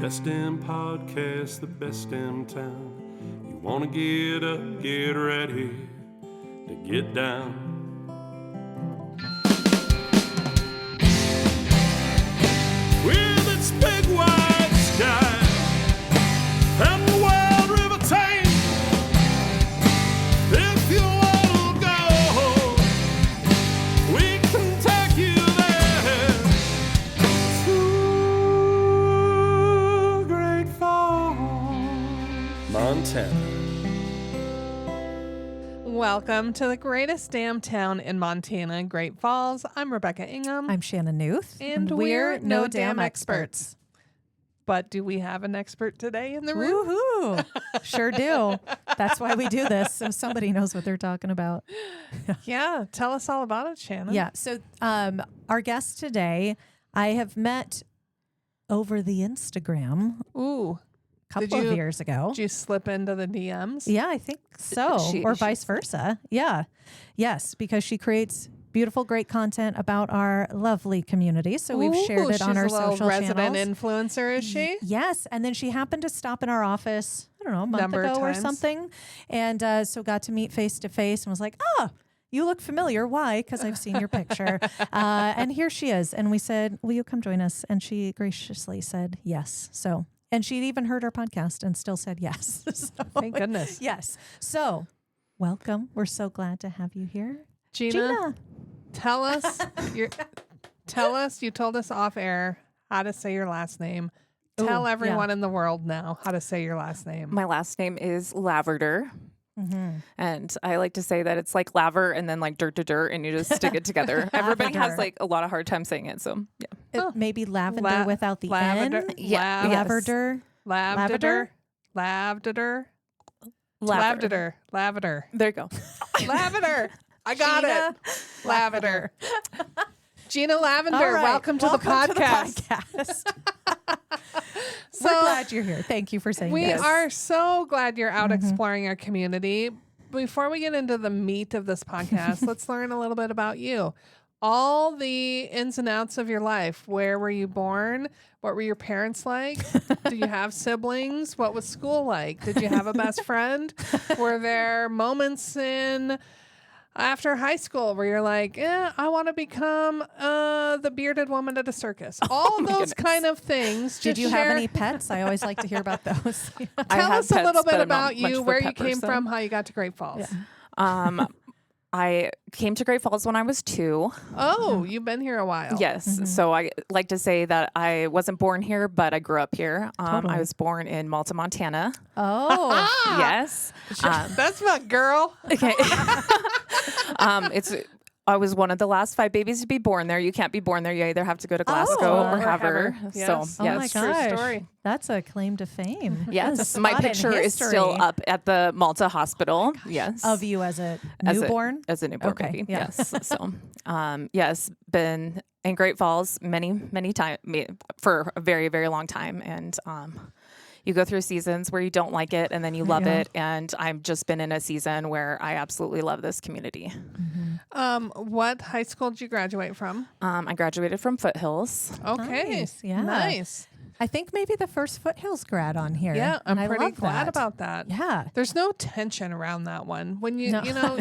Best in podcast, the best in town. You wanna get up, get ready to get down. With its big wide sky and the wild river Thames, if you wanna go, we can take you there to Great Falls, Montana. Welcome to the greatest damn town in Montana, Great Falls. I'm Rebecca Ingham. I'm Shannon Newth. and we're no damn experts. But do we have an expert today in the room? Woohoo! Sure do. That's why we do this, so somebody knows what they're talking about. Yeah, tell us all about it, Shannon. Yeah. So our guest today, I have met over the Instagram Ooh, a couple of years ago. did you slip into the DMs? Yeah, I think so, or vice versa. Yeah. Yes, because she creates beautiful, great content about our lovely community. So we've shared it on our social resident channels. influencer, is she? Yes. And then she happened to stop in our office, I don't know, a month Number of ago or times. something. And so got to meet face to face and was like, oh, you look familiar. Why? Because I've seen your picture. And here she is. And we said, will you come join us? And she graciously said yes. So, and she'd even heard our podcast and still said yes. So, Thank goodness. yes. So welcome. We're so glad to have you here. Jeanna, tell us, you told us off air how to say your last name. Tell Ooh, everyone in the world now how to say your last name. My last name is LaVerdure. Mm-hmm. And I like to say that it's like laver and then like dirt to dirt and you just stick it together. Everybody has Laverdure. like a lot of hard time saying it. So yeah. It may be lavender without the lavender. N. Yeah. Lav- Laverdure. Lavender. Lavender. There you go. Lavender. I got Jeanna it. Lavender. Jeanna All LaVerdure, right. welcome to the podcast. We're glad you're here. Thank you for saying We yes. are so glad you're out exploring our community. Before we get into the meat of this podcast, let's learn a little bit about you. All the ins and outs of your life. Where were you born? What were your parents like? Do you have siblings? What was school like? Did you have a best friend? Were there moments after high school where you're like, I want to become the bearded woman at a circus? All my those goodness. kind of things. Did Just you have share- any pets? I always like to hear about those. I Tell have us a pets, little but bit I'm not about much you, of a where you pet came person. from, how you got to Great Falls. I came to Great Falls when I was 2. Oh, you've been here a while. Yes. So I like to say that I wasn't born here, but I grew up here. Totally. I was born in Malta, Montana. Oh, Yes. That's my girl. Okay. I was one of the last 5 babies to be born there. You can't be born there. You either have to go to Glasgow Oh. or Havre. Yes. So, oh yes. my true gosh. story. That's a claim to fame. That's a Yes, my spot in picture is history still up at the Malta Hospital. Yes, of you as a As a- newborn. as a newborn Okay, baby. yeah. Yes, so yes, been in Great Falls many times for a very very long time, and you go through seasons where you don't like it, and then you love Yeah. it. And I've just been in a season where I absolutely love this community. What high school did you graduate from? I graduated from Foothills. Okay. Nice, yeah. Nice. I think maybe the first Foothills grad on here. Yeah, I'm and I pretty love glad that. about that. Yeah. There's no tension around that one. When you No. you know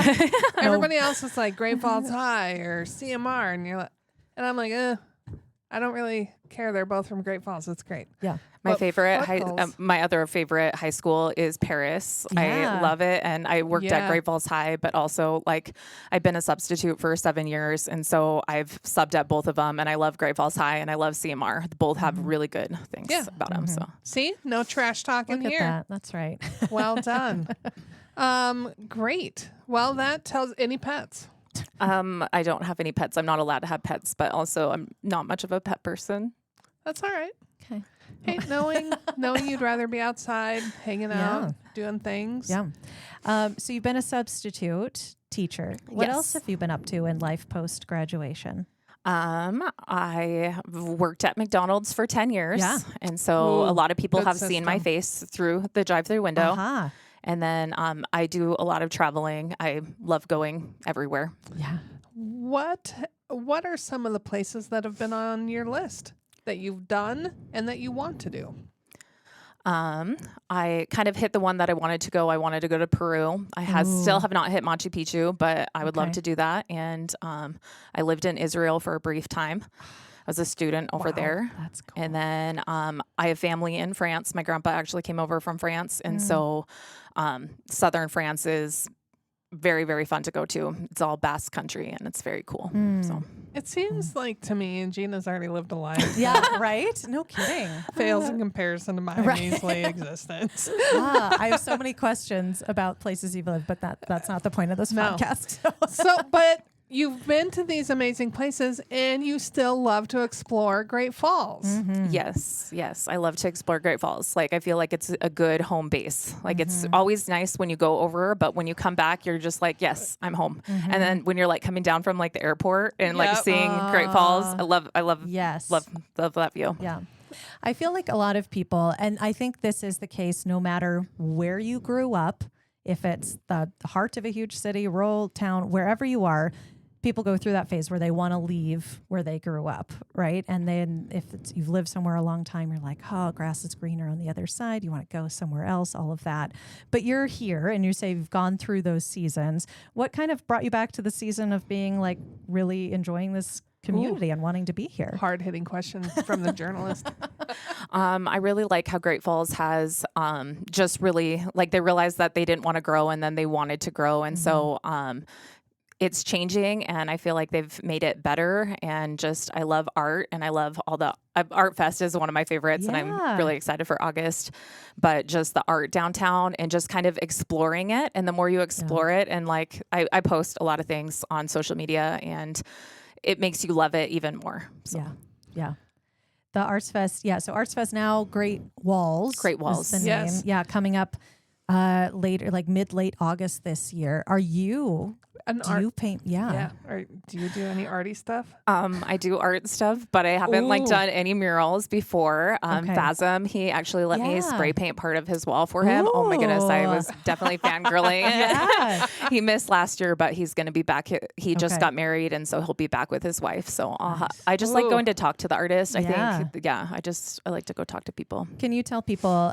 everybody else is like Great Falls High or CMR, and you're like, and I'm like, I don't really care. They're both from Great Falls. It's great. Yeah. My But favorite, Foothills- my other favorite high school is Paris. Yeah. I love it, and I worked Yeah. at Great Falls High, but also like I've been a substitute for 7 years, and so I've subbed at both of them. And I love Great Falls High, and I love CMR. Both have really good things Yeah. about them. So See, no trash talking Look at here. that. That's right. Well done. Great. Well, that tells any pets. I don't have any pets. I'm not allowed to have pets, but also I'm not much of a pet person. That's all right. Okay. Hey, knowing you'd rather be outside, hanging Yeah. out, doing things. Yeah. So you've been a substitute teacher. What Yes. else have you been up to in life post graduation? I worked at McDonald's for 10 years. Yeah. And so Ooh, a lot of people good have seen my system. face through the drive-through window. Uh-huh. And then I do a lot of traveling. I love going everywhere. Yeah. What are some of the places that have been on your list that you've done and that you want to do? I kind of hit the one that I wanted to go. I wanted to go to Peru. Still have not hit Machu Picchu, but I would love to do that. And I lived in Israel for a brief time. I was a student over there. That's cool. And then I have family in France. My grandpa actually came over from France. And so southern France is very, very fun to go to. It's all Basque country and it's very cool. So It seems like to me, and Gina's already lived a life. Yeah, right? No kidding. Fails in comparison to my measly existence. I have so many questions about places you've lived, but that's not the point of this podcast. But you've been to these amazing places and you still love to explore Great Falls. Yes. I love to explore Great Falls. Like, I feel like it's a good home base. Like, it's always nice when you go over, but when you come back, you're just like, yes, I'm home. And then when you're like coming down from like the airport and like seeing Great Falls, I love that view. Yeah. I feel like a lot of people, and I think this is the case no matter where you grew up, if it's the heart of a huge city, rural town, wherever you are, people go through that phase where they want to leave where they grew up, right? And then if you've lived somewhere a long time, you're like, oh, grass is greener on the other side. You want to go somewhere else, all of that. But you're here and you say you've gone through those seasons. What kind of brought you back to the season of being like really enjoying this community and wanting to be here? Hard-hitting question from the journalist. I really like how Great Falls has just really, like, they realized that they didn't want to grow and then they wanted to grow. And so it's changing, and I feel like they've made it better. And just, I love art, and I love all the Art Fest is one of my favorites, and I'm really excited for August. But just the art downtown and just kind of exploring it. And the more you explore it, and like I post a lot of things on social media, and it makes you love it even more. So. Yeah. The Arts Fest. Yeah. So Arts Fest now, Great Walls. Great Walls. Is the name. Yeah. Coming up later, like late August this year. Are you... Do you paint? Yeah. Or do you do any arty stuff? I do art stuff, but I haven't like done any murals before. Phasm, he actually let me spray paint part of his wall for him. Oh my goodness, I was definitely fangirling. He missed last year, but he's going to be back. He just got married, and so he'll be back with his wife. So I just like going to talk to the artist. I think, I like to go talk to people. Can you tell people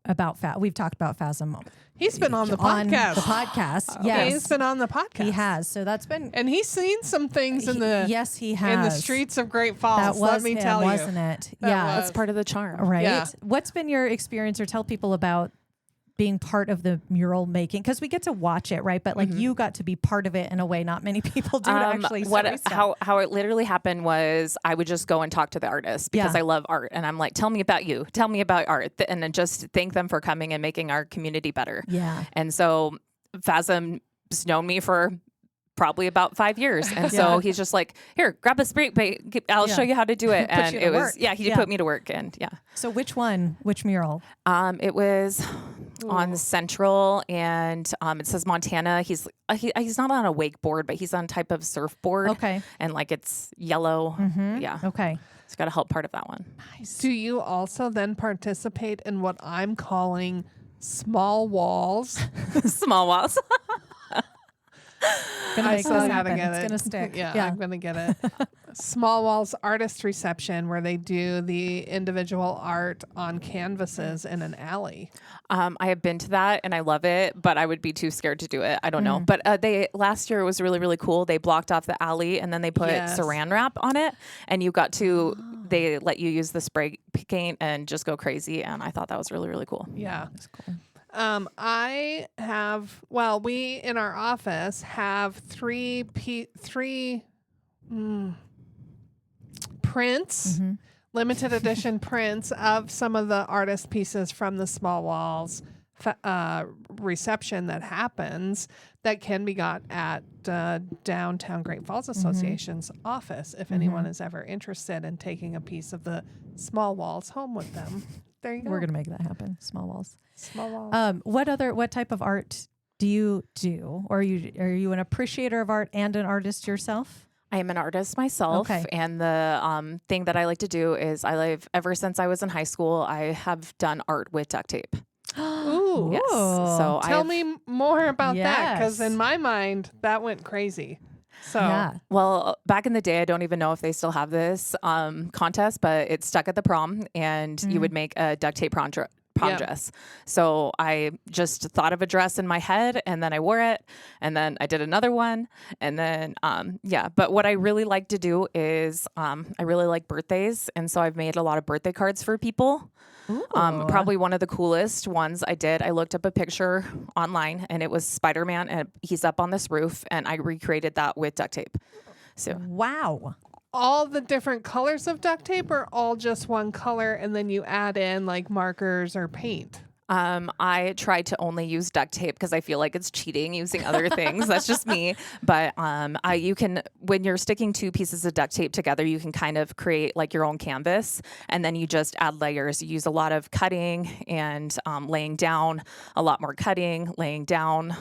about We've talked about Phasm. He's been on the podcast. Yes. He's been on the podcast. He has. So that's been... And he's seen some things in the... Yes, he has. In the streets of Great Falls, that was let me tell you. Wasn't it? That's part of the charm. Right? Yeah. What's been your experience, or tell people about being part of the mural making? Because we get to watch it, right? But like you got to be part of it in a way not many people do to actually how it literally happened was I would just go and talk to the artist because I love art. And I'm like, tell me about you. Tell me about art. And then just thank them for coming and making our community better. Yeah. And so Phasm's known me for probably about 5 years. And so he's just like, here, grab a spray paint. I'll show you how to do it. And it was, he put me to work. And So which mural? It was on Central, and it says Montana. He's not on a wakeboard, but he's on a type of surfboard. Okay. And like it's yellow. Yeah. Okay. It's got to help part of that one. Nice. Do you also then participate in what I'm calling small walls? Small walls. Gonna make this happen. Get it's it. Gonna stick. Yeah, I'm gonna get it. Small Walls Artist Reception, where they do the individual art on canvases in an alley. I have been to that and I love it, but I would be too scared to do it. I don't know. But last year it was really, really cool. They blocked off the alley and then they put saran wrap on it, and you got to. They let you use the spray paint and just go crazy, and I thought that was really, really cool. Yeah, That's cool. We in our office have three prints, limited edition prints of some of the artist pieces from the Small Walls reception that happens that can be got at Downtown Great Falls Association's office if anyone is ever interested in taking a piece of the Small Walls home with them. There you go. We're gonna make that happen. Small Walls. Small Walls. What type of art do you do? Or are you an appreciator of art and an artist yourself? I am an artist myself, and the thing that I like to do is ever since I was in high school, I have done art with duct tape. Ooh. Yes. So Tell me more about that, because Yes. in my mind, that went crazy. So, well, back in the day, I don't even know if they still have this contest, but it's stuck at the prom, and you would make a duct tape prom Yep. dress. So I just thought of a dress in my head, and then I wore it, and then I did another one, and then But what I really like to do is I really like birthdays, and so I've made a lot of birthday cards for people. Probably one of the coolest ones I did. I looked up a picture online, and it was Spider-Man, and he's up on this roof, and I recreated that with duct tape. So Wow. All the different colors of duct tape, or all just one color, and then you add in like markers or paint? I try to only use duct tape because I feel like it's cheating using other things. That's just me. But you can, when you're sticking two pieces of duct tape together, you can kind of create like your own canvas, and then you just add layers. You use a lot of cutting and laying down, a lot more cutting, laying down,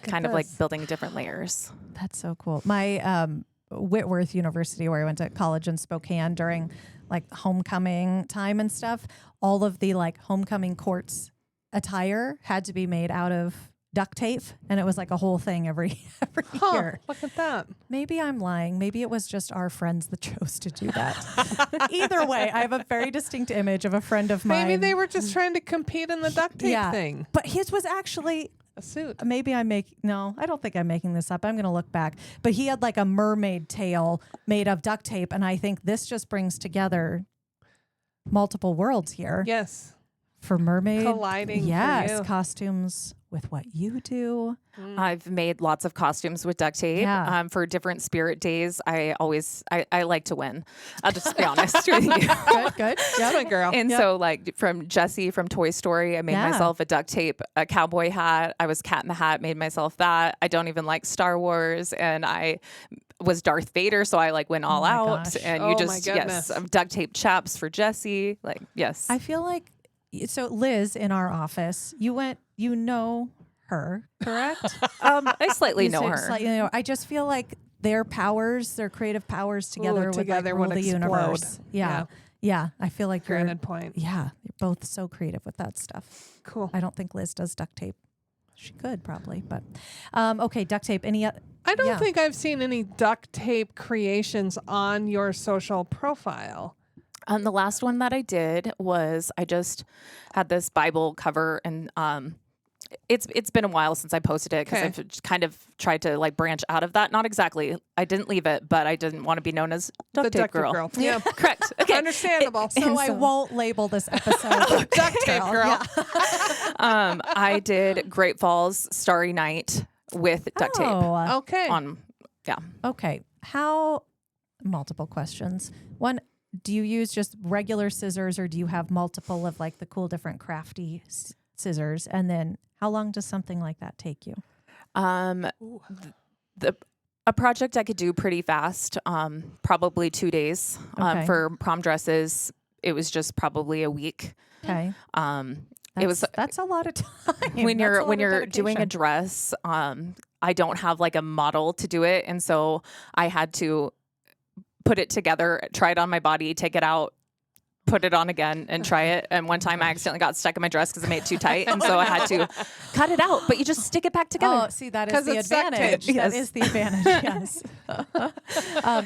kind of like building different layers. That's so cool. My Whitworth University, where I went to college in Spokane during like homecoming time and stuff, all of the like homecoming courts attire had to be made out of duct tape, and it was like a whole thing every year. Look at that. Maybe I'm lying. Maybe it was just our friends that chose to do that. Either way, I have a very distinct image of a friend of mine. Maybe they were just trying to compete in the duct tape thing. But his was actually A suit. maybe no, I don't think I'm making this up. I'm going to look back. But he had like a mermaid tail made of duct tape. And I think this just brings together multiple worlds here Yes. for mermaid. Colliding for Yes, you. costumes with what you do. I've made lots of costumes with duct tape. Yeah. For different spirit days, I like to win. I'll just be honest with you. Good. That's my girl. And so, like, from Jessie from Toy Story, I made myself a duct tape, a cowboy hat. I was Cat in the Hat, made myself that. I don't even like Star Wars, and I was Darth Vader, so I like went all my out. gosh. And Oh you my just goodness. duct tape chaps for Jessie. Like, yes, I feel like, so Liz in our office, you know her, correct? I slightly You know said her. slightly know. I just feel like their creative powers together would together like rule would the explode. universe. Yeah. I feel like Granted point. you're both so creative with that stuff. Cool. I don't think Liz does duct tape. She could probably, but okay, duct tape. Any? I don't think I've seen any duct tape creations on your social profile. The last one that I did was I just had this Bible cover, and it's been a while since I posted it because Okay. I've just kind of tried to like branch out of that. Not exactly. I didn't leave it, but I didn't want to be known as duct The tape duct tape girl. girl. Yeah. Correct. Okay. Understandable. So I won't label this episode duct tape girl. I did Great Falls Starry Night with duct tape Oh, Okay. on. Yeah. okay. How? Multiple questions. One, do you use just regular scissors, or do you have multiple of like the cool different crafty scissors? And then how long does something like that take you? A project I could do pretty fast, probably 2 days. Okay. For prom dresses, it was just probably a week. Okay. That's a lot of time. When That's a lot you're of doing a dedication. dress, I don't have like a model to do it, and so I had to put it together, try it on my body, take it out, put it on again, and try it. And one time I accidentally got stuck in my dress because I made it too tight, and so I had to cut it out. But you just stick it back together. Oh, see, that is 'Cause the it's duct tape. advantage. That Yes. is the advantage. Yes.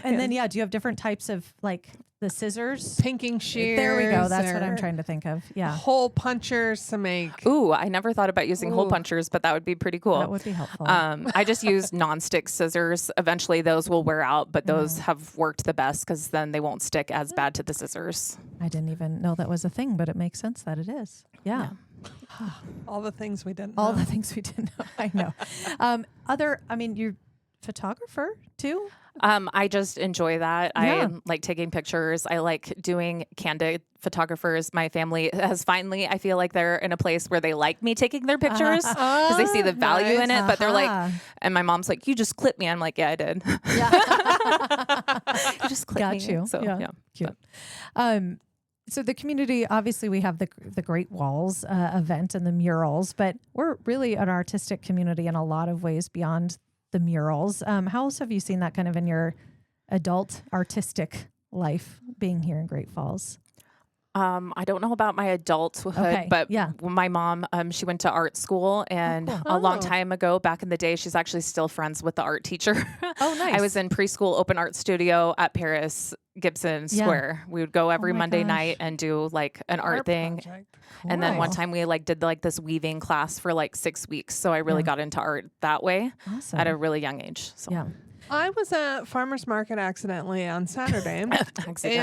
And then, do you have different types of like the scissors? Pinking shears. There we go. That's what I'm or trying to think of. Yeah. Hole punchers to make. Ooh, I never thought about using hole Ooh. punchers, but that would be pretty cool. That would be helpful. I just use non-stick scissors. Eventually, those will wear out, but those have worked the best because then they won't stick as bad to the scissors. I didn't even know that was a thing, but it makes sense that it is. Yeah. All the things we didn't All know. the things we didn't know. I know. You're photographer too? I just enjoy that. Yeah. I like taking pictures. I like doing candid photographers. My family has finally, I feel like they're in a place where they like me taking their pictures because they see the value in it. But they're like, and my mom's like, "You just clipped me." I'm like, "Yeah, I did." You just clipped Got me. you. So Yeah. yeah. Cute. So the community, obviously we have the Great Walls event and the murals, but we're really an artistic community in a lot of ways beyond the murals. How else have you seen that kind of in your adult artistic life being here in Great Falls? I don't know about my adulthood, Okay, but yeah. my mom, she went to art school, and cool. a long Oh. time ago, back in the day, she's actually still friends with the art teacher. Oh, nice. I was in preschool open art studio at Paris Gibson Yeah. Square. We would go every my Monday gosh. night and do like an art thing. project. And then one Cool. time we like did like this weaving class for like 6 weeks. So I really Yeah. got into art that way Awesome. at a really young age. So Yeah. I was at farmer's market accidentally on Saturday, accidentally.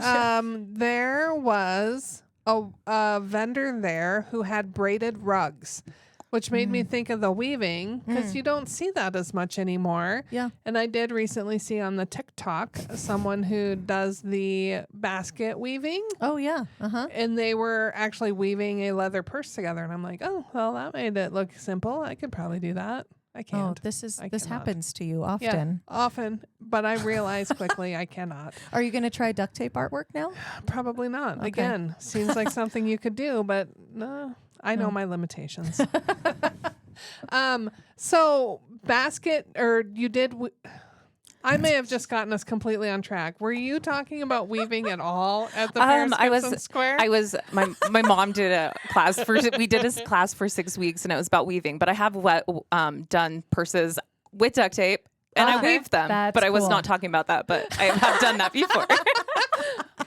and there was a vendor there who had braided rugs, which made me think of the weaving because you don't see that as much anymore. Yeah. And I did recently see on the TikTok someone who does the basket weaving, Oh, yeah. Uh-huh. and they were actually weaving a leather purse together. And I'm like, oh, well, that made it look simple. I could probably do that. I Oh, can't. this cannot. happens to you Yeah, often. often, but I realize quickly I cannot. Are you going to try duct tape artwork now? Probably not. Okay. Again, seems like something you could do, but no, I know No. my limitations. So basket, or you did. I may have just gotten us completely on track. Were you talking about weaving at all at the Paris I was- Gibson Square? I was my mom did a class for we did a class for 6 weeks, and it was about weaving. But I have done purses with duct tape, and I Okay. weaved them. That's but I was cool. not talking about that. But I have done that before.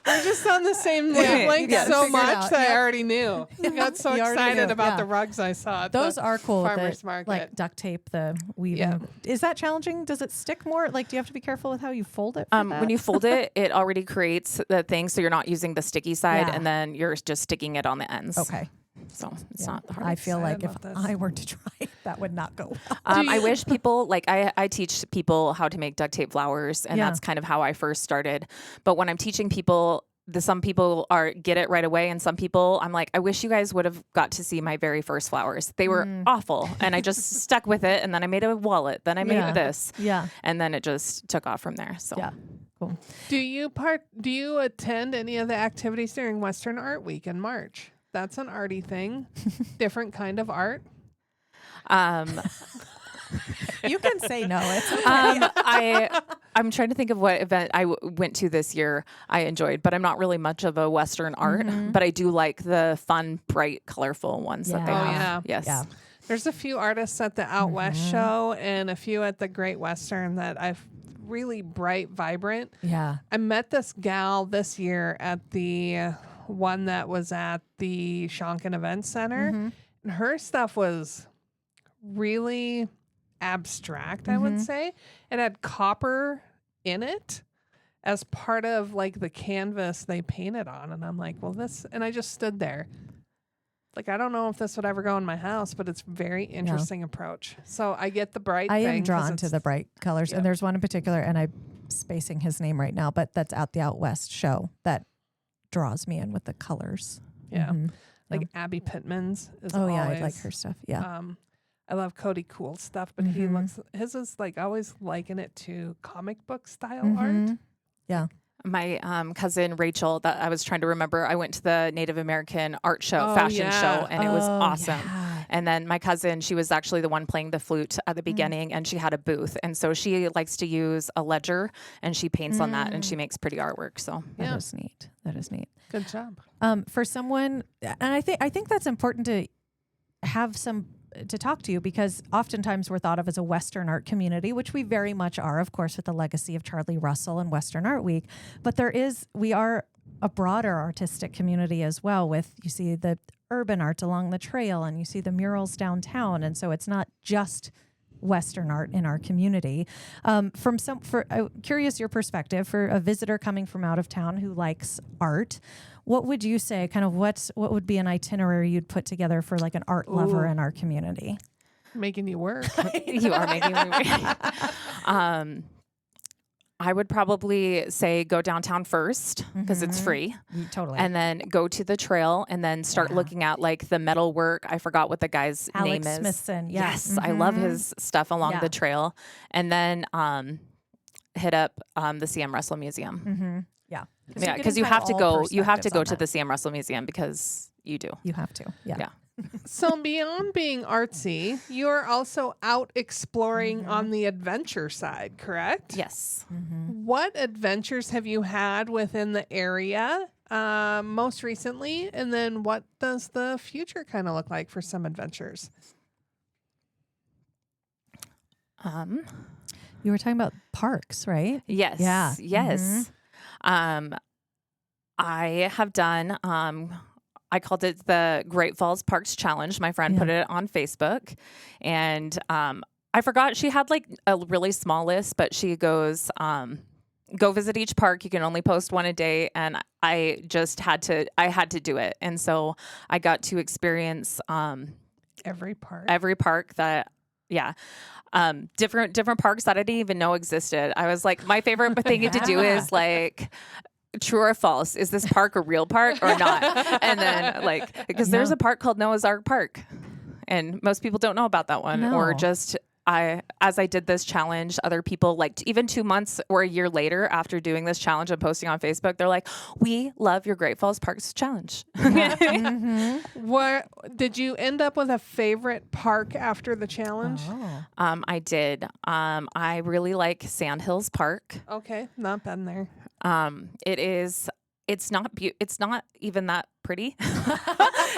We're just on the same wavelength got it so figured much out. that I Yep. already knew. I got so You already excited knew, about yeah. the rugs I saw. At Those the are cool. farmer's the, market. Like duct tape, the weaving. Yeah. Is that challenging? Does it stick more? Like, do you have to be careful with how you fold it? When you fold it, it already creates the thing, so you're not using the sticky side, Yeah. and then you're just sticking it on the ends. Okay. So it's Yeah. not hard. I feel like excited if about this. I were to try, that would not go well. I wish people like I teach people how to make duct tape flowers, and Yeah. that's kind of how I first started. But when I'm teaching people, some people get it right away, and some people I'm like, I wish you guys would have got to see my very first flowers. They were awful, and I just stuck with it, and then I made a wallet, then I made Yeah. this, Yeah. and then it just took off from there. So Yeah. Cool. Do you attend any of the activities during Western Art Week in March? That's an arty thing. Different kind of art. You can say no. It's okay. I'm trying to think of what event I went to this year I enjoyed, but I'm not really much of a Western art, but I do like the fun, bright, colorful ones that they Yeah. Oh, have. yeah. Yes. Yeah. There's a few artists at the Out West show and a few at the Great Western that I've really bright, vibrant. Yeah. I met this gal this year at the one that was at the Shonkin Event Center. And her stuff was really abstract, I would say. It had copper in it as part of like the canvas they painted on. And I'm like, well, and I just stood there. Like, I don't know if this would ever go in my house, but it's very interesting approach. So I get the bright I thing am 'cause drawn to it's- the bright colors. Yep. And there's one in particular, and I'm spacing his name right now, but that's at the Out West show that draws me in with the colors. Yeah. Mhm. Like Abby Pittman's is Oh, yeah. always, I like her stuff. Yeah. I love Cody Cool stuff, but his is like always liken it to comic book style art. Mhm. Yeah. My cousin Rachel, that I was trying to remember, I went to the Native American art show, Oh, fashion yeah. show, and it was Oh, awesome. yeah. And then my cousin, she was actually the one playing the flute at the beginning, and she had a booth. And so she likes to use a ledger, and she paints on that, and she makes pretty artwork. So That is neat. That is neat. Good job. For someone, and I think that's important to have to talk to you, because oftentimes we're thought of as a Western art community, which we very much are, of course, with the legacy of Charlie Russell and Western Art Week. But we are a broader artistic community as well, with, you see the urban art along the trail, and you see the murals downtown. And so it's not just Western art in our community. Curious your perspective for a visitor coming from out of town who likes art. What would you say, kind of what would be an itinerary you'd put together for like an art lover in our community? Making you work. you are making me. I would probably say go downtown first because it's free. Totally. And then go to the trail and then start looking at like the metal work. I forgot what the guy's Alex name is. Smithson. Yeah. Yes, I love his stuff along Yeah. the trail. And then hit up the CM Russell Museum. Yeah. Yeah, because you have to go. You have to go to the CM Russell Museum because you do. You have to. Yeah. Yeah. So beyond being artsy, you're also out exploring on the adventure side, correct? Yes. What adventures have you had within the area most recently, and then what does the future kind of look like for some adventures? You were talking about parks, right? Yes. Yeah. Yes. I have done, I called it the Great Falls Parks Challenge. My friend put it on Facebook, and I forgot she had like a really small list, but she goes, go visit each park. You can only post one a day. And I just had to do it. And so I got to experience, Every park. Different parks that I didn't even know existed. I was like, my favorite thing to do is like, true or false, is this park a real park or not? And then like, because there's a park called Noah's Ark Park, and most people don't know about that one. Or just as I did this challenge, other people, like even 2 months or a year later after doing this challenge and posting on Facebook, they're like, we love your Great Falls Parks Challenge. What did you end up with a favorite park after the challenge? I did. I really like Sandhills Park. Okay, not been there. It's not even that pretty.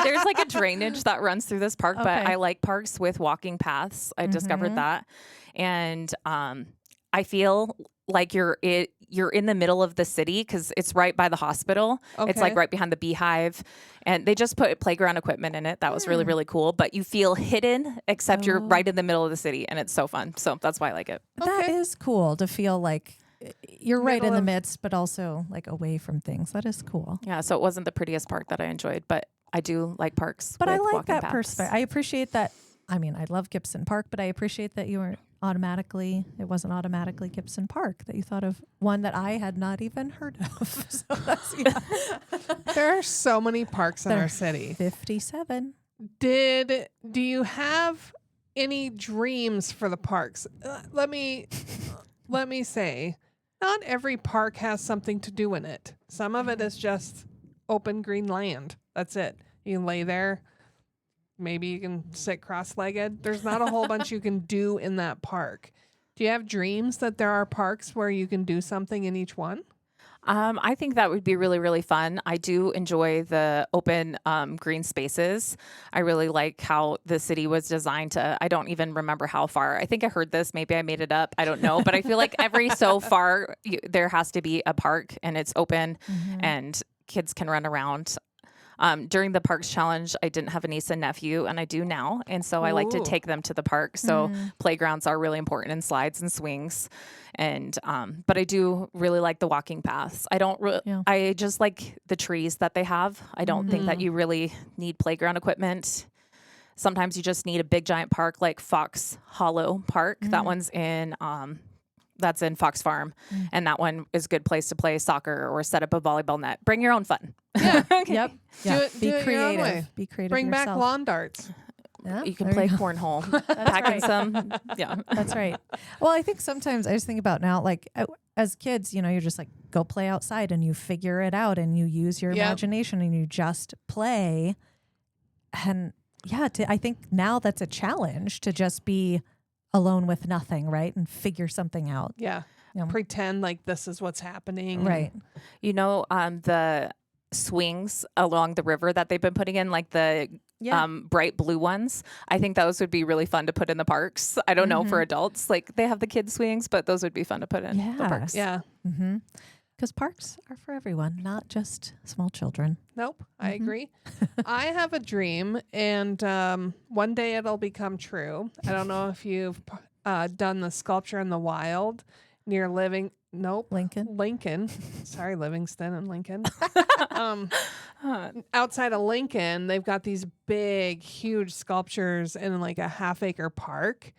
There's like a drainage that runs through this park, but I like parks with walking paths. I discovered that. And I feel like you're in the middle of the city because it's right by the hospital. Okay. It's like right behind the beehive, and they just put playground equipment in it. That was really, really cool. But you feel hidden, except you're right in the middle of the city, and it's so fun. So that's why I like it. That is cool to feel like you're right in the midst, but also like away from things. That is cool. Yeah. So it wasn't the prettiest park that I enjoyed, but I do like parks. But I with like walking that paths. perspective. I appreciate that. I mean, I love Gibson Park, but I appreciate that it wasn't automatically Gibson Park, that you thought of one that I had not even heard of. So that's, There are so many parks in our city. 57. Do you have any dreams for the parks? Let me say, not every park has something to do in it. Some of it is just open green land. That's it. You can lay there. Maybe you can sit cross-legged. There's not a whole bunch you can do in that park. Do you have dreams that there are parks where you can do something in each one? I think that would be really, really fun. I do enjoy the open green spaces. I really like how the city was designed to, I don't even remember how far. I think I heard this. Maybe I made it up. I don't know. But I feel like every so far, there has to be a park and it's open and kids can run around. During the Parks Challenge, I didn't have a niece and nephew, and I do now. And so I like to take them to the park. So playgrounds are really important, and slides and swings. And but I do really like the walking paths. I just like the trees that they have. I don't think that you really need playground equipment. Sometimes you just need a big giant park like Fox Hollow Park. That one's in that's in Fox Farm, and that one is a good place to play soccer or set up a volleyball net. Bring your own fun. Yeah. Yep. Do it your own way. Be creative. Bring back yourself. lawn darts. Yeah, You can play cornhole. Pack in some. Yeah. That's right. Well, I think sometimes I just think about now, like as kids, you're just like, go play outside and you figure it out and you use your imagination and you just play. And I think now that's a challenge to just be alone with nothing, right? And figure something out. Yeah. Pretend like this is what's happening. Right. The swings along the river that they've been putting in, like the bright blue ones. I think those would be really fun to put in the parks. I don't know for adults, like they have the kids swings, but those would be fun to put in the parks. Yeah. Because parks are for everyone, not just small children. Nope. I agree. I have a dream, and one day it'll become true. I don't know if you've done the sculpture in the wild near Lincoln. Sorry, Livingston and Lincoln. Outside of Lincoln, they've got these big, huge sculptures in like a half-acre park.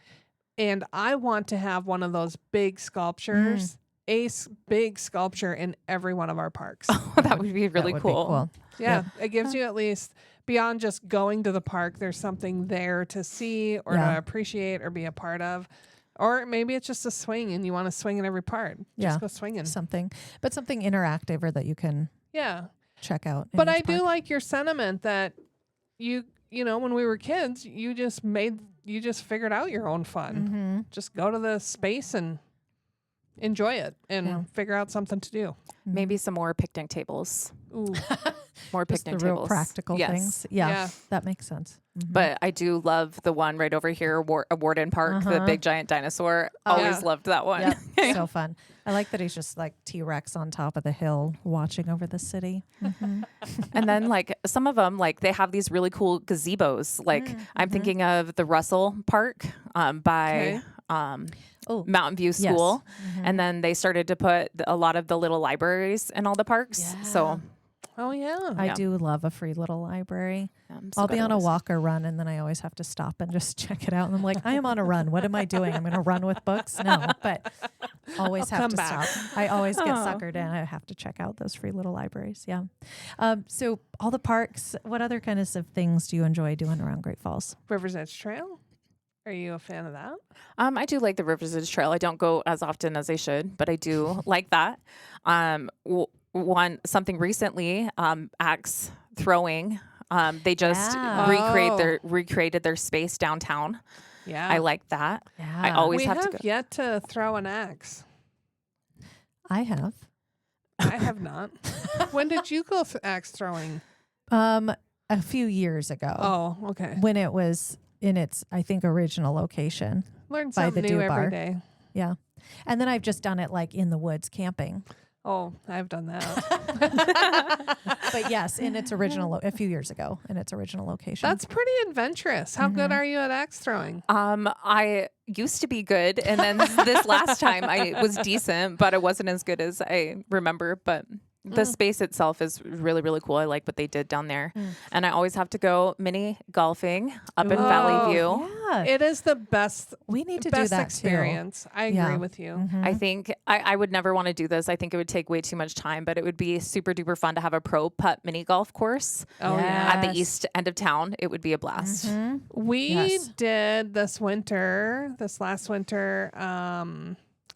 And I want to have one of those big sculptures, big sculpture in every one of our parks. Oh, that would be really cool. Yeah, it gives you at least, beyond just going to the park, there's something there to see or to appreciate or be a part of. Or maybe it's just a swing and you want to swing in every part. Just go swinging. Something interactive or that you can check out. But I do like your sentiment that you when we were kids, you just figured out your own fun. Just go to the space and enjoy it and figure out something to do. Maybe some more picnic tables. Ooh. More Just picnic the real tables. practical Yes. things. Yeah, Yeah. that makes sense. But I do love the one right over here, Warden Park, the big giant dinosaur. Always Yeah. loved that one. Yep, so fun. I like that he's just like T-Rex on top of the hill watching over the city. And then like some of them, like they have these really cool gazebos. Like I'm thinking of the Russell Park by Mountain View School. And then they started to put a lot of the little libraries in all the parks. So Oh, yeah. I do love a free little library. so I'll be good on a always. walk or run, and then I always have to stop and just check it out. And I'm like, I am on a run. What am I doing? I'm going to run with books? No, but always have come to back. stop. I always get suckered in. I have to check out those free little libraries. Yeah. So all the parks, what other kinds of things do you enjoy doing around Great Falls? Rivers Edge Trail. Are you a fan of that? I do like the Rivers Edge Trail. I don't go as often as I should, but I do like that. Something recently, axe throwing. They just recreated their space downtown. Yeah. I like that. Yeah. I always we have have to go. yet to throw an axe. I have. I have not. When did you go axe throwing? A few years ago. Oh, okay. When it was in its, I think, original location. Learn by something the new Dew every Bar. day. Yeah. And then I've just done it like in the woods camping. Oh, I've done that. But yes, in its original, a few years ago, in its original location. That's pretty adventurous. How good are you at axe throwing? I used to be good, and then this last time I was decent, but I wasn't as good as I remember. But the space itself is really, really cool. I like what they did down there. And I always have to go mini golfing up in Valley View. Yeah. It is the best. We need to do best that experience. I agree Yeah. with you. I think I would never want to do this. I think it would take way too much time, but it would be super duper fun to have a pro putt mini golf course Oh Yeah. at the Yes. east end of town. It would be a blast. We Yes. did this last winter,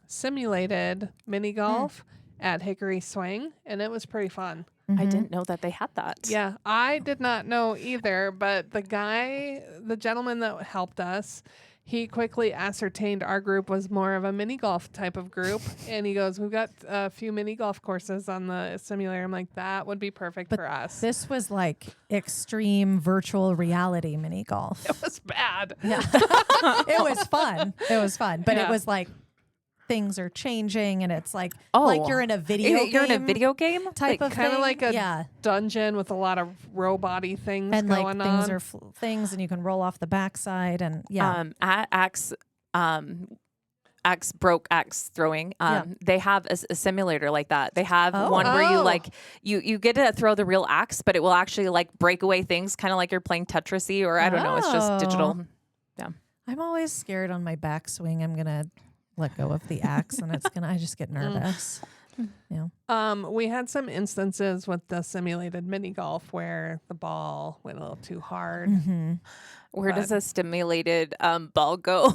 simulated mini golf at Hickory Swing, and it was pretty fun. I didn't know that they had that. Yeah, I did not know either, but the gentleman that helped us, he quickly ascertained our group was more of a mini golf type of group. And he goes, we've got a few mini golf courses on the simulator. I'm like, that would be perfect for us. This was like extreme virtual reality mini golf. It was bad. Yeah. It was fun. It was fun. But it Yeah. was like things are changing and it's like Oh. you're in a video You're in a game video game? type of Kind of thing. like a yeah. dungeon with a lot of robot-y things And like going things on. are things and you can roll off the backside and yeah. At axe throwing, they have a simulator like that. They have one where you Oh. like you get to throw the real axe, but it will actually like break away things, kind of like you're playing Tetrisy, or I don't know. It's just digital. Yeah. I'm always scared on my backswing I'm gonna let go of the axe and I just get nervous. Yeah. We had some instances with the simulated mini golf where the ball went a little too hard. Where does a stimulated ball go?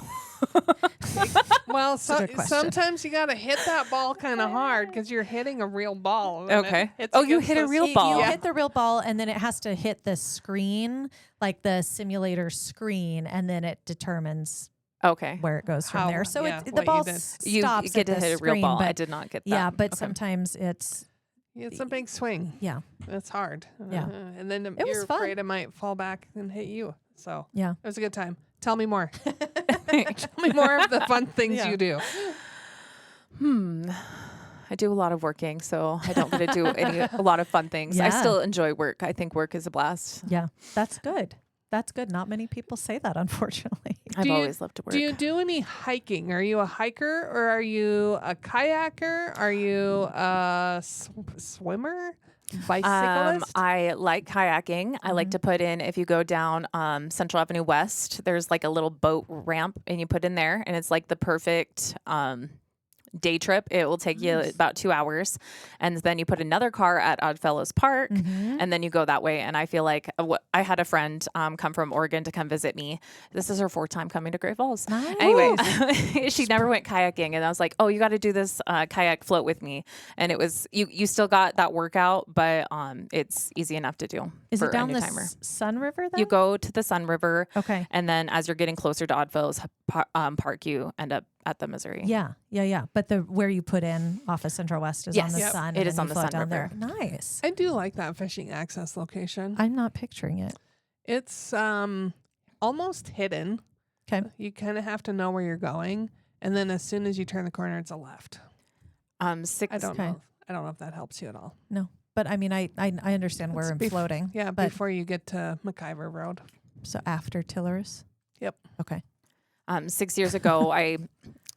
Well, a good question. sometimes you got to hit that ball kind of hard because you're hitting a real ball. and Okay. it hits Oh, you against hit a the real seat. ball. You Yeah. hit the real ball and then it has to hit the screen, like the simulator screen, and then it determines Okay. where it goes from How- there. So yeah, the what you ball did. You stops get at to the hit a real screen, ball. But, I did not get that. yeah, but Okay. sometimes it's It's a big swing. yeah. It's hard. Yeah. And then It was you're fun. afraid it might fall back and hit you. So Yeah. it was a good time. Tell me more. Tell me more of the fun things Yeah. you do. I do a lot of working, so I don't get to do a lot of fun things. I Yeah. still enjoy work. I think work is a blast. Yeah. That's good. That's good. Not many people say that, unfortunately. I've always loved to work. Do you do any hiking? Are you a hiker or are you a kayaker? Are you a swimmer? Bicyclist? I like kayaking. I like to put in, if you go down Central Avenue West, there's like a little boat ramp and you put in there and it's like the perfect day trip. It will take you about 2 hours. And then you put another car at Oddfellows Park and then you go that way. And I feel like I had a friend come from Oregon to come visit me. This is her fourth time coming to Great Falls. Nice. Anyway, she never went kayaking. And I was like, oh, you got to do this kayak float with me. And it was, you still got that workout, but it's easy enough to do. Is for it down a the new timer. Sun River then? You go to the Sun River. Okay. And then as you're getting closer to Oddfellows Park, you end up at the Missouri. Yeah. But where you put in off of Central West is on the Yes. Sun. It and is then on you the float Sun down River. there. Nice. I do like that fishing access location. I'm not picturing it. It's almost hidden. Okay. You kind of have to know where you're going, and then as soon as you turn the corner, it's a left. I don't know. I don't know if that helps you at all. No. But I mean, I understand where I'm floating. Yeah, but before you get to McIver Road. so after Tilleris. Yep. Okay. 6 years ago, I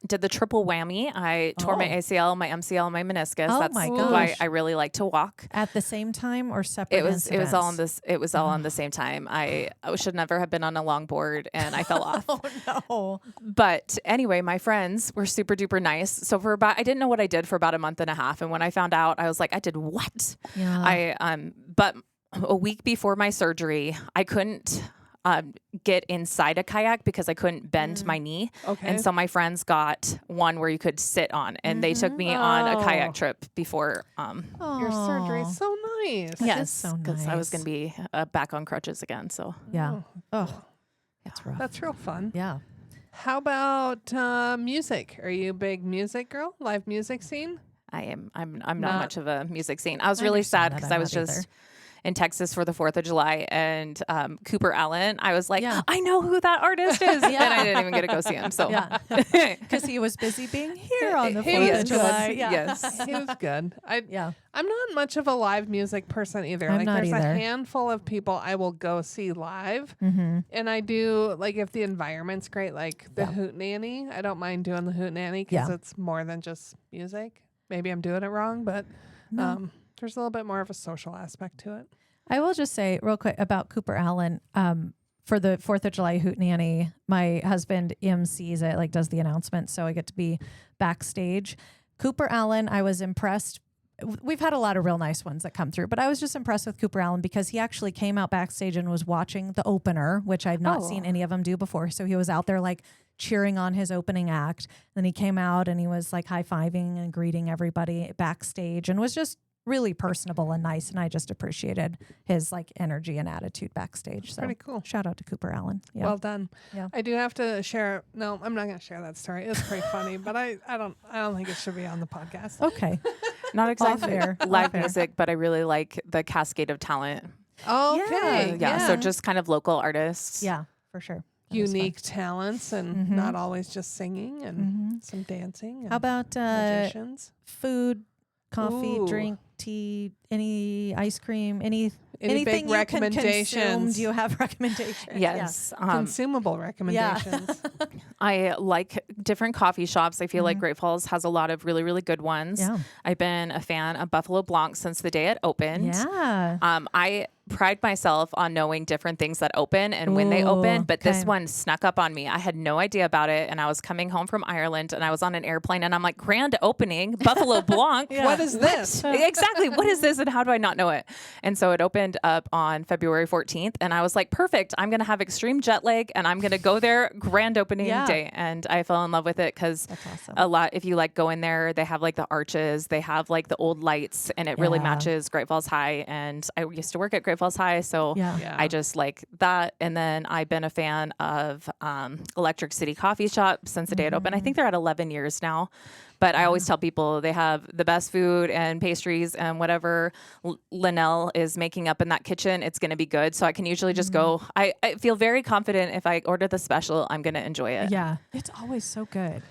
did the triple whammy. I tore my ACL, my MCL, my meniscus. Oh That's my why gosh. I really like to walk. At the same time or separate? It was all on incidents? this. It was all on the same time. I should never have been on a longboard, and I fell off. Oh no. But anyway, my friends were super duper nice. So I didn't know what I did for about a month and a half, and when I found out, I was like, I did what? Yeah. But a week before my surgery, I couldn't get inside a kayak because I couldn't bend my knee. Okay. And so my friends got one where you could sit on, and they took me on a kayak trip before. Your surgery's so nice. Yes. so because I was nice. going to be back on crutches again. So Yeah. Oh, that's rough. That's real fun. Yeah. How about music? Are you a big music girl? Live music scene? I am. I'm not Not- much of a music scene. I was I really understand sad that. because I'm I was not either. just in Texas for the 4th of July, and Cooper Allen. I was like, Yeah. I know who that artist is, and I didn't even get to go see him. So Yeah. Because he was busy being here on the He 4th was of July. good. Yeah. Yes. He was good. Yeah. I'm not much of a live music person either. I'm like not there's either. a handful of people I will go see live. Mm-hmm. And I do like if the environment's great, like the Yeah. Hoot Nanny. I don't mind doing the Hoot Nanny because Yeah. it's more than just music. Maybe I'm doing it wrong, but there's a little bit more of a social aspect to it. I will just say real quick about Cooper Allen. For the 4th of July Hootenanny, my husband MCs it, like does the announcement, so I get to be backstage. Cooper Allen, I was impressed. We've had a lot of real nice ones that come through, but I was just impressed with Cooper Allen because he actually came out backstage and was watching the opener, which I've not seen any of them do before. So he was out there like cheering on his opening act. Then he came out and he was like high-fiving and greeting everybody backstage and was just really personable and nice, and I just appreciated his like energy and attitude backstage. So Pretty cool. shout out to Cooper Allen. Yeah. Well done. Yeah. I do have to share. No, I'm not going to share that story. It's pretty funny, but I don't think it should be on the podcast. Okay. not exactly fair. All live fair. music, but I really like the cascade of talent. Okay. Yeah. So just kind of local artists. Yeah, for sure. That was fun. Unique talents and not always just singing and some dancing. And How about magicians? food, coffee, Ooh. drink, tea, any ice cream, Any anything big you can consume? recommendations? Do you have recommendations? Yes. Consumable recommendations. I like different coffee shops. I feel like Great Falls has a lot of really, really good ones. Yeah. I've been a fan of Buffalo Blanc since the day it opened. Yeah. I pride myself on knowing different things that open and when they open, but this okay. one snuck up on me. I had no idea about it, and I was coming home from Ireland, and I was on an airplane, and I'm like, grand opening, Buffalo Blanc. What is this? Exactly. What is this, and how do I not know it? And so it opened up on February 14th, and I was like, perfect. I'm going to have extreme jet lag, and I'm going to go there grand opening day. And I fell in love with it because awesome. a lot, if you like go in there, they have like the arches, they have like the old lights, and it really Yeah. matches Great Falls High. And I used to work at Great Falls High, so Yeah. I just like that. And then I've been a fan of Electric City Coffee Shop since the day it opened. I think they're at 11 years now. But I always tell people they have the best food and pastries, and whatever Linnell is making up in that kitchen, it's going to be good. So I can usually just go. I feel very confident if I order the special, I'm going to enjoy it. Yeah. It's always so good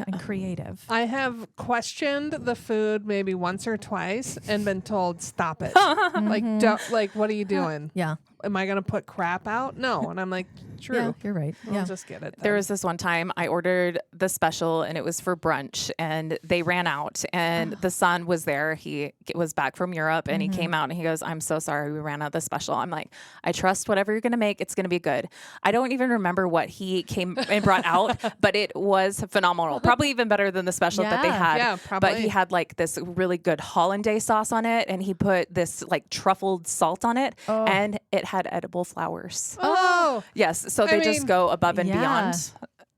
and creative. I have questioned the food maybe once or twice and been told, stop it. Like, what are you doing? Yeah. Am I going to put crap out? No. And I'm like, true. Yeah, you're right. We'll Yeah. just get it. There then. was this one time I ordered the special, and it was for brunch, and they ran out, and the son was there. He was back from Europe, and he came out and he goes, I'm so sorry we ran out of the special. I'm like, I trust whatever you're going to make. It's going to be good. I don't even remember what he came and brought out, but it was phenomenal. Probably even better than the special that they Yeah. had. Yeah, probably. But he had like this really good hollandaise sauce on it, and he put this like truffled salt on it, and it had edible flowers. Oh, Yes. So they just mean, go above and yeah. beyond.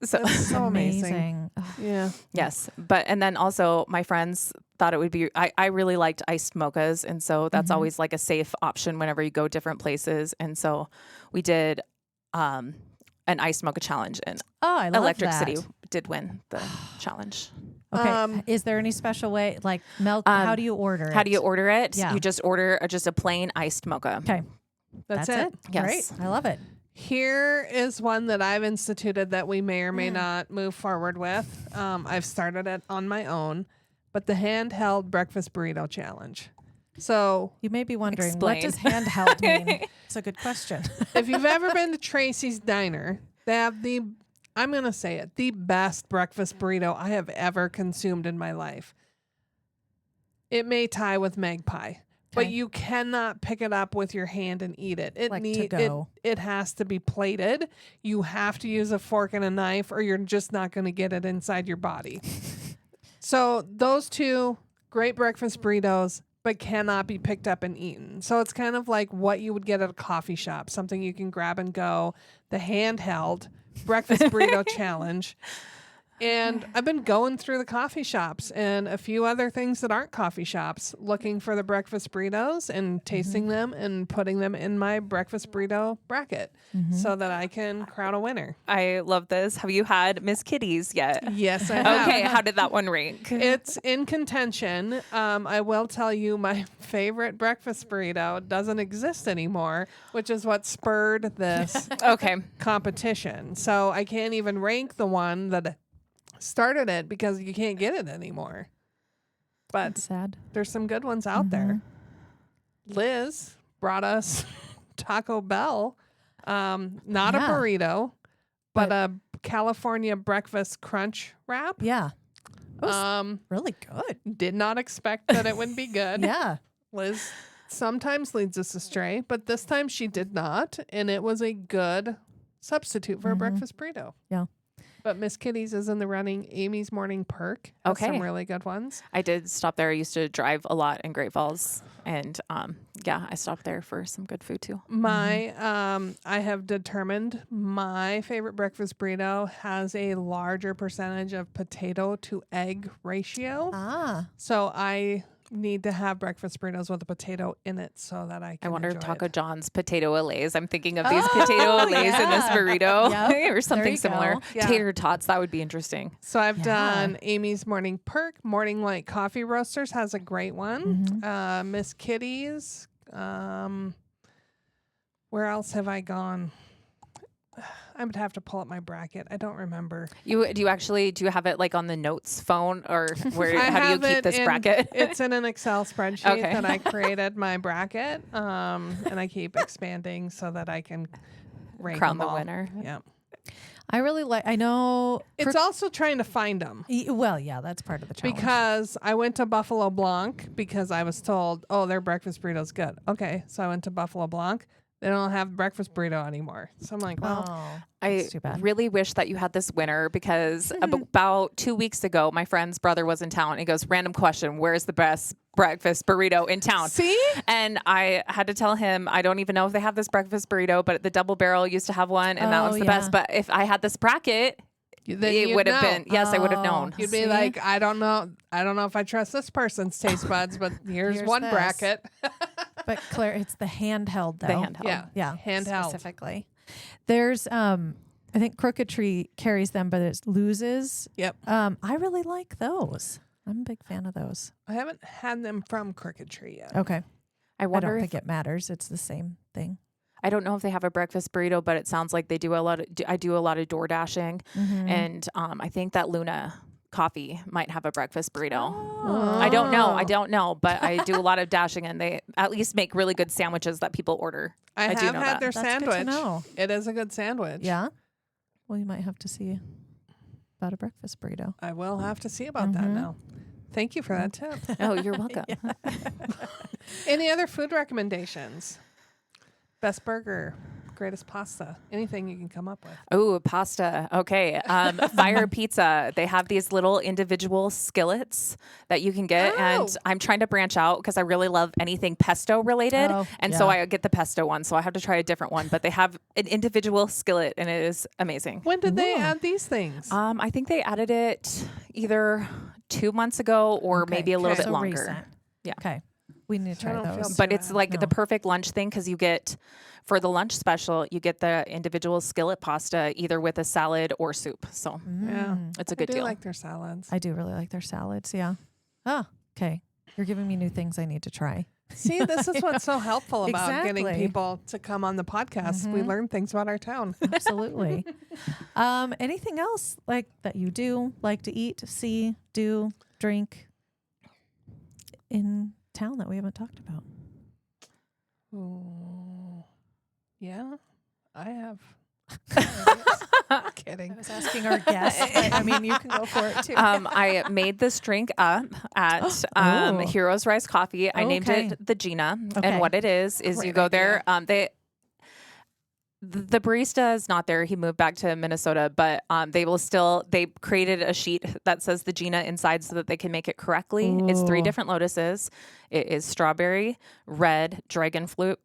So that's so amazing. Ugh. Yeah. yes. And then also my friends thought it would be, I really liked iced mochas. And so that's always like a safe option whenever you go different places. And so we did an iced mocha challenge in Oh, I love Electric that. City. did win the challenge. Okay. Is there any special way, like milk? How do you order it? How do you order it? Yeah. You just order just a plain iced mocha. Okay. That's it. Yes. Great. I love it. Here is one that I've instituted that we may or may not move forward with. I've started it on my own, but the handheld breakfast burrito challenge. So You may be wondering, Explain. what does handheld mean? It's a good question. if you've ever been to Tracy's Diner, they have I'm going to say it, the best breakfast burrito I have ever consumed in my life. It may tie with Magpie, but you cannot pick it up with your hand and eat it. It Like to go. It has to be plated. You have to use a fork and a knife or you're just not going to get it inside your body. So those two great breakfast burritos, but cannot be picked up and eaten. So it's kind of like what you would get at a coffee shop, something you can grab and go. The handheld breakfast burrito challenge. And I've been going through the coffee shops and a few other things that aren't coffee shops, looking for the breakfast burritos and tasting them and putting them in my breakfast burrito bracket so that I can crown a winner. I love this. Have you had Miss Kitty's yet? Yes, I have. Okay, how did that one rank? It's in contention. I will tell you my favorite breakfast burrito doesn't exist anymore, which is what spurred this Okay. competition. So I can't even rank the one that started it because you can't get it anymore. But That's sad. there's some good ones out there. Liz brought us Taco Bell, not a Yeah. burrito, but a California breakfast crunch wrap. Yeah. It was really good. Did not expect that it would be good. Yeah. Liz sometimes leads us astray, but this time she did not, and it was a good substitute for a breakfast burrito. Yeah. But Miss Kitty's is in the running. Amy's Morning Perk has some Okay. really good ones. I did stop there. I used to drive a lot in Great Falls. And I stopped there for some good food too. My I have determined my favorite breakfast burrito has a larger percentage of potato to egg ratio. Ah. So I need to have breakfast burritos with a potato in it so that I can I wonder if enjoy Taco it. John's potato allays. I'm thinking of these potato allays in this yeah. burrito Yep. or There something you similar. go. Yeah. Tater tots, that would be interesting. So I've Yeah. done Amy's Morning Perk. Morning Light Coffee Roasters has a great one. Miss Kitty's. Where else have I gone? I would have to pull up my bracket. I don't remember. Do you have it like on the notes phone or where? I How do you have keep it this in- bracket? It's in an Excel spreadsheet Okay. that I created my bracket, and I keep expanding so that I can rank Crown them the all. winner. Yeah. I really like, I know. It's also trying to find them. Well, yeah, that's part of the challenge. Because I went to Buffalo Blanc because I was told, oh, their breakfast burrito's good. Okay, so I went to Buffalo Blanc. They don't have breakfast burrito anymore. So I'm like, well, I that's too bad. really wish that you had this winner because about 2 weeks ago, my friend's brother was in town. He goes, random question, where's the best breakfast burrito in town? see? And I had to tell him, I don't even know if they have this breakfast burrito, but the Double Barrel used to have one, and that Oh, was the yeah. best. But if I had this bracket, Then it you'd would have know. been, yes, I would have known. You'd be See? like, I don't know if I trust this person's taste buds, but here's one this. bracket. But Claire, it's the handheld though. The handheld. Yeah. Yeah. Handheld. Specifically. There's I think Crooked Tree carries them, but it loses. Yep. I really like those. I'm a big fan of those. I haven't had them from Crooked Tree yet. Okay. I I wonder don't if, think it matters. It's the same thing. I don't know if they have a breakfast burrito, but it sounds like they do a lot of, I do a lot of door dashing. Mm-hmm. And I think that Luna Coffee might have a breakfast burrito. Oh. I don't know, but I do a lot of dashing, and they at least make really good sandwiches that people order. I do have know had that. their That's good to sandwich. know. It is a good sandwich. Yeah. Well, you might have to see about a breakfast burrito. I will have to see about that now. Thank you for that tip. Oh, you're welcome. Any other food recommendations? Best burger, greatest pasta, anything you can come up with. Oh, pasta. Okay. Fire pizza. They have these little individual skillets that you can get. Oh. And I'm trying to branch out because I really love anything pesto related. Oh, and so yeah. I get the pesto one. So I have to try a different one. But they have an individual skillet and it is amazing. When did they Ooh. add these things? I think they added it either 2 months ago or Okay. maybe a little Okay. bit So longer. recent. Yeah. Okay. We need to I try don't feel those. But it's like No. the perfect lunch thing because you get for the lunch special, you get the individual skillet pasta either with a salad or soup. So Yeah. it's a I good do deal. like their salads. I do really like their salads. Yeah. Oh, okay. You're giving me new things I need to try. See, this is what's so helpful about getting Exactly. people to come on the podcast. We learn things about our town. Absolutely. Anything else like that you do like to eat, see, do, drink in town that we haven't talked about? Oh, yeah, I have. Kidding. I was asking our guests. But, I mean, you can go for it too. I made this drink up at Oh. Heroes Rice Coffee. I named Okay. it the Jeanna. Okay. And what it is you Great go idea. there. The barista is not there. He moved back to Minnesota, but they created a sheet that says the Jeanna inside so that they can make it correctly. It's 3 Ooh. different lotuses. It is strawberry, red, dragon fruit,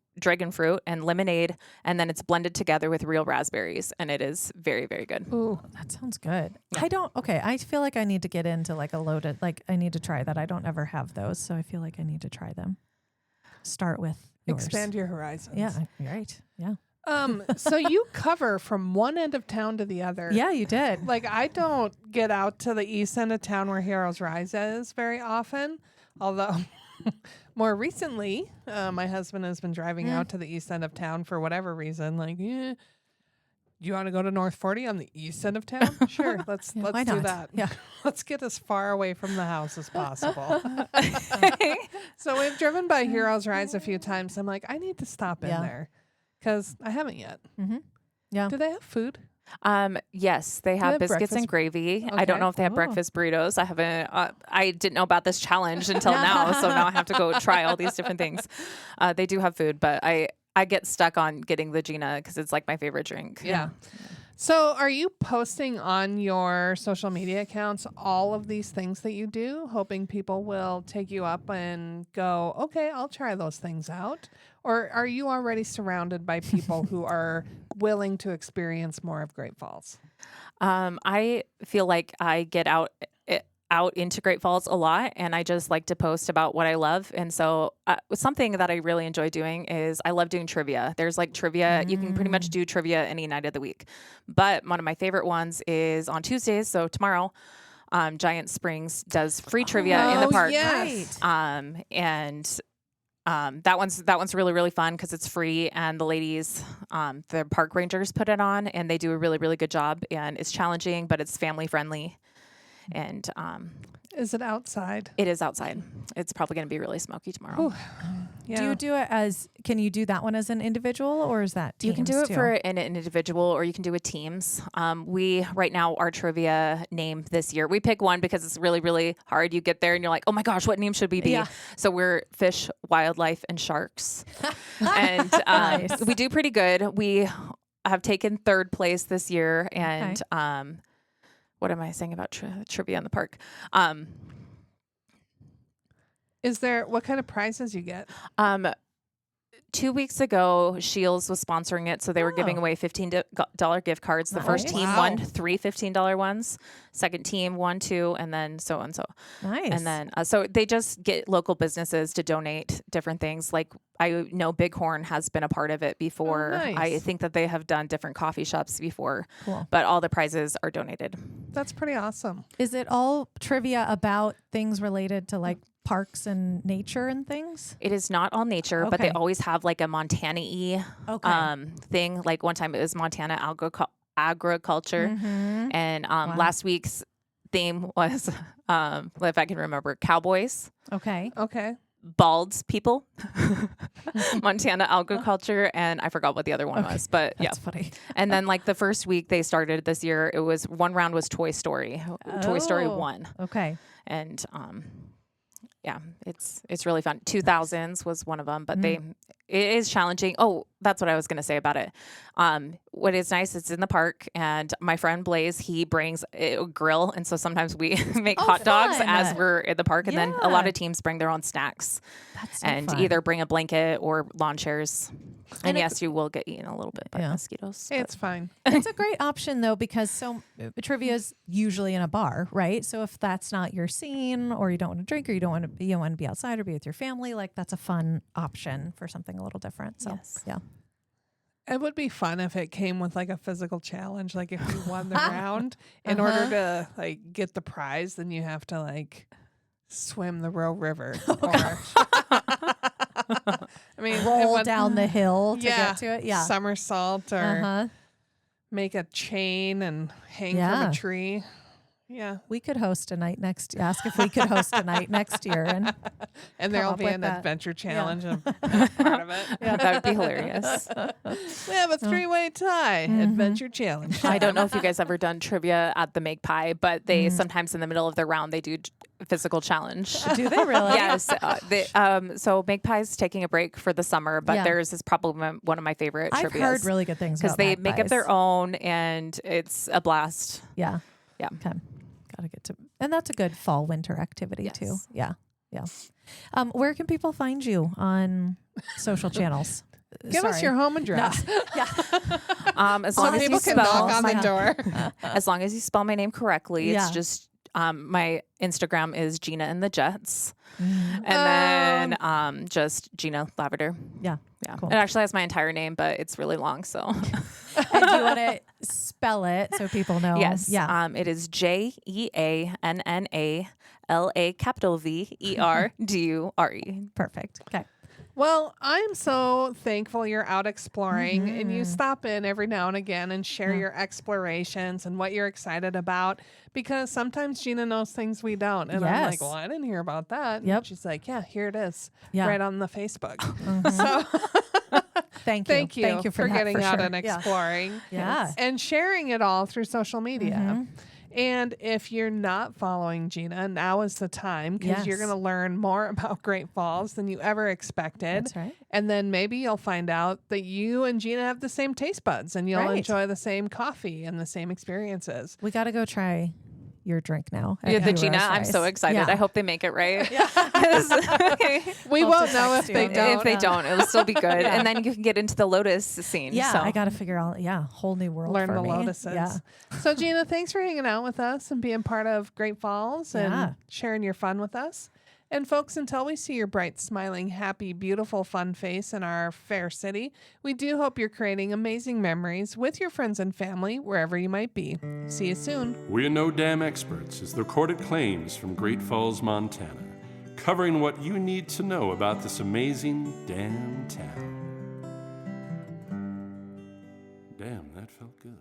and lemonade, and then it's blended together with real raspberries, and it is very, very good. Ooh, That sounds good. Yeah. I feel like I need to get into like a loaded, like I need to try that. I don't ever have those. So I feel like I need to try them. Start with yours. expand your horizons. Yeah, you're right. Yeah. So you cover from one end of town to the other. Yeah, you did. Like, I don't get out to the east end of town where Heroes Rise is very often. Although, more recently, my husband has been driving out to the east end of town for whatever reason. Like, do you want to go to North 40 on the east end of town? Sure, let's why do not? that. Yeah. Let's get as far away from the house as possible. So we've driven by Heroes Rise a few times. I'm like, I need to stop in Yeah. there because I haven't yet. Mm-hmm. Yeah. Do they have food? Yes, they they have have biscuits breakfast? and gravy. I don't Okay. know if they have Oh. breakfast burritos. I haven't. I didn't know about this challenge until now, so now I have to go try all these different things. They do have food, but I get stuck on getting the Jeanna because it's like my favorite drink. Yeah. So are you posting on your social media accounts all of these things that you do, hoping people will take you up and go, okay, I'll try those things out? Or are you already surrounded by people who are willing to experience more of Great Falls? I feel like I get out into Great Falls a lot, and I just like to post about what I love. And so something that I really enjoy doing is I love doing trivia. There's like trivia. You can pretty much do trivia any night of the week. But one of my favorite ones is on Tuesdays. So tomorrow, Giant Springs does free trivia in the Oh, park. yes. That one's really, really fun because it's free, and the ladies, the park rangers put it on, and they do a really, really good job. And it's challenging, but it's family friendly. And Is it outside? it is outside. It's probably going to be really smoky tomorrow. Yeah. Do you do it as, can you do that one as an individual or is that teams You can do it too? for an individual, or you can do it teams. Right now, our trivia name this year, we pick one because it's really, really hard. You get there and you're like, oh my gosh, what name should we be? Yeah. So we're fish, wildlife, and sharks. And Nice. we do pretty good. We have taken 3rd place this year. And what am I saying about trivia in the park? Is there, what kind of prizes you get? 2 weeks ago, Shields was sponsoring it, so they were giving Oh. away $15 gift cards. The first team Wow. won 3 $15 ones. Second team won 2, and then so and so. Nice. And then so they just get local businesses to donate different things. Like I know Bighorn has been a part of it before. nice. I think that they have done different coffee shops before. Cool. But all the prizes are donated. That's pretty awesome. Is it all trivia about things related to like parks and nature and things? It is not all nature, but they Okay. always have like a Montana-y thing. Like one time it was Montana agriculture. Mm-hmm. And last week's theme was, if I can remember, cowboys, Okay. Okay. bald people, Montana agriculture, and I forgot what the other one was. But That's funny. And then like the first week they started this year, it was one round was Toy Story, Toy Story Oh. 1. Okay. And yeah, it's really fun. 2000s was one of them, but it is challenging. Oh, that's what I was going to say about it. What is nice, it's in the park, and my friend Blaze, he brings a grill, and so sometimes we make hot dogs fun. as we're in the park, and then a lot Yeah. of teams bring their own snacks That's so and fun. either bring a blanket or lawn chairs. And it- yes, you will get eaten a little bit by Yeah. mosquitoes. but- It's fine. It's a great option though, because trivia is usually in a bar, right? So if that's not your scene, or you don't want to drink, or you want to be outside or be with your family, like that's a fun option for something a little different. So Yes. yeah. It would be fun if it came with like a physical challenge. Like if you won the round, in order to like get the prize, then you have to like swim the Roe River. I mean, Roll down the hill to yeah, get to it. Yeah. somersault or make a chain and hang from a tree. Yeah. We could host a night ask if we could host a night next year. And there'll be an adventure challenge part of it. Yeah, that would be hilarious. We have a 3-way tie adventure challenge. I don't know if you guys ever done trivia at the Make Pie, but they sometimes in the middle of the round they do physical challenge. Do they really? Yes. So Make Pie's taking a break for the summer, but theirs is probably one of my favorite I've trivias. heard really good things because about they make up magpies. their own, and it's a blast. Yeah. Yeah. Okay. Gotta get to, and that's a good fall winter activity too. Yeah. Yeah. Where can people find you on social channels? Give us your home address. As So long as people you can knock on spell the door. as long as you spell my name correctly, Yeah. it's just my Instagram is Jeanna and the Jets, and then just Jeanna LaVerdure. Yeah. Yeah, Cool. it actually has my entire name, but it's really long. So, And do you want to spell it so people know? yes, Yeah. it is JeannaLaVerdure. Perfect. Okay. Well, I'm so thankful you're out exploring and you stop in every now and again and share your explorations and what you're excited about, because sometimes Jeanna knows things we don't. And I'm like, Yes. well, I didn't hear about that. Yep. And she's like, yeah, here it is. Yeah. Right on the Facebook. So Thank you. thank you, Thank you for that, getting for out sure. and Yeah. exploring. Yeah. And sharing it all through social media. And if you're not following Jeanna, now is the time, because you're Yes. going to learn more about Great Falls than you ever expected. That's right. And then maybe you'll find out that you and Jeanna have the same taste buds and you'll Right. enjoy the same coffee and the same experiences. We got to go try your drink now. at Yeah, the Heroes Jeanna. I'm Rice. so excited. Yeah. I hope they make it right. We I'll won't have to know if text they you. don't. If they don't, it'll still be good. And then you can get into the Lotus scene. Yeah, so. I got to figure out. Yeah, whole new world. Learn for the me. lotuses. Yeah. So, Jeanna, thanks for hanging out with us and being part of Great Falls and Yeah. sharing your fun with us. And folks, until we see your bright, smiling, happy, beautiful, fun face in our fair city, we do hope you're creating amazing memories with your friends and family wherever you might be. See you soon. We Are No Dam Experts is the recorded claims from Great Falls, Montana, covering what you need to know about this amazing damn town. Damn, that felt good.